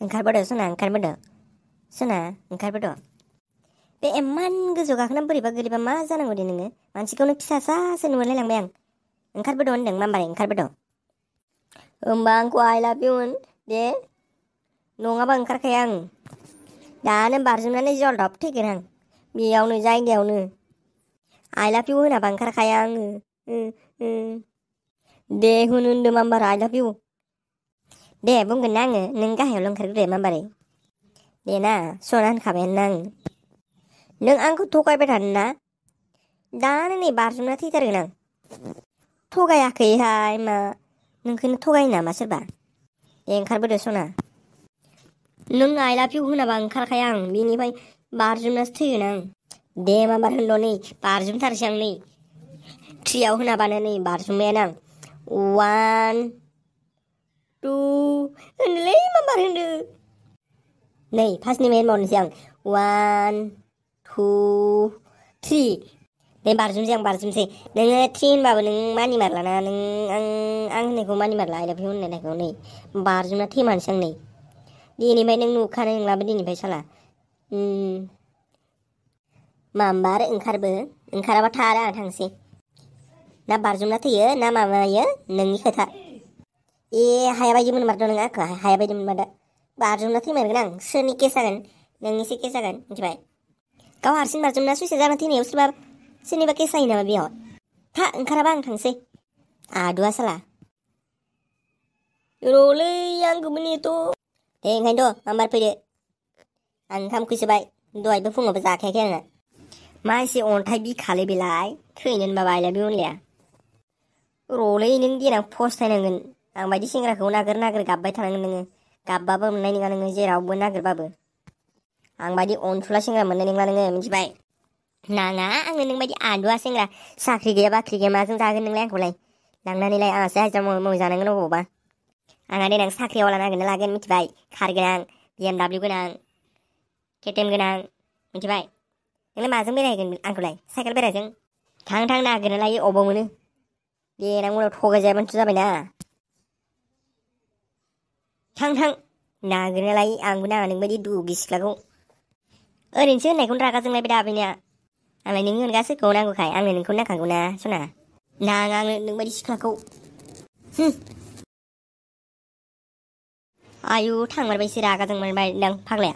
ओंखारबोदो सना ओंखारबोदो सना ओंखारबोदो बे एमान गोजौ गाखोना बोरैबा गोलैबा मा जानांगौ दे नोङो मानसिखौनो फिसासासो नुलायलांबाय आं ओंखारबोदो होनदों मामारै ओंखारबोदो होमबा आंखौ आइ लाभ इउ होन दे नङाबा ओंखारखाया आं दानो बारजुमनानै जलदब थैगोन आं बेयावनो जायगायावनो आइ लाभ इउ होनाबा ओंखारखाया आङो दे होनो मामार आइ लाभ इउ दे बुंगोन ना आङो नों गाहायावल' ओंखारग्रो मामारै दे ना सना होनखाबायानो आं नों आंखौ थगायबाय थादों ना दानो नै बारजुमना थैथारगोन आं थगायाखैहाय मा नोंखौनो थगायो नामा सोरबा दे ओंखारबोदो सना नों आइ लाभ इउ होनाबा ओंखारखाया आं बेनिफ्राय बारजुमनासो थैगोन आं दे माबार होनल' नै बारजुमथारसै आं नै थ्रियाव होनाबानो नै बारजुमबायानो आं 1 2 होनोलै माबार होनदो नै फार्स्टनिफ्राय होनबावनोसै आं 1 2 3 दे बारजुमसै आं बारजुमसै नोङो 3 होनबाबो नों मानि मारलाना नों आं होननायखौ मानि मारला आइ लाभ इउ होननायखौ नै बारजुमना थैमारसै आं नै दिनैनिफ्राय नों नुखानाय नंलाबो दिनैनिफ्राय साला माबार ओंखाराबा थारा आं थांसै ना बारजुमना थैयो ना माबायो नोंनि खोथा हाया बायदि मोनमारदों नों आंखौ हाया बायदि मोनमारदों बारजुमना थैमारगोन आं सोरनि केस जागोन नोंनिसो केस जागोन मिथिबाय गाव हारसिं बारजुमना सुइसाइड जाना थैनायाव सोरनिबा केस जायो नामा बेयाव था ओंखाराबा आं थांसै आदुआ साला रलै आंखौबो नेथ' दे ओंखायनोथ' माबार फैदो आं ओंखाम उखैसोबाय दहायबो फुङावबो जाखायाखै आङो मा एसे अन्थाइ बिखालै बेलाय थैनो होनबाबो आइ लाभ इउ होनलाया रलै नों देनां फस्थायनांगोन आं बायदि सेंग्राखौ नागिर गाबबाय थानांगोन नोङो गाबबाबो मोननाय नङा नोङो जेरावबो नागिरबाबो आं बायदि अनसुला सेंग्रा मोननाय नङा नोङो मिथिबाय नाङा आंनो नों बायदि आदुआ सेंग्रा साख्रि गैया बाख्रि गैया माजों जागोन नोंलाय आंखौलाय लांनानैलाय आंहासो हाजिरा मावै जानांगोन अबावबा आंहा देनां साख्रिआवला नागिरना लागोन मिथिबाय कार गोनां BMW गोनां KTM गोनां मिथिबाय नोंलाय माजों बेरायगोन आंखौलाय साइकेल बेरायजों थां नागिरना लायो अबाव मोनो देनां उनाव थगायजायाबानोथ' जाबायना थां नागिरना लायो आंबो नाङा नोंबायदि दुगि सिख्लाखौ ओरैनोसो होननायखौनो रागा जोंलायबाय दा बेनिया आंलाय नोंनि अनगा सोरखौ नांगौखाय आंनो नोंखौ नांखागौ ना सना नाङा आंनो नोंबायदि सिख्लाखौ आयु थांमारबायसो रागा जोंमारबाय दां फाग्लाया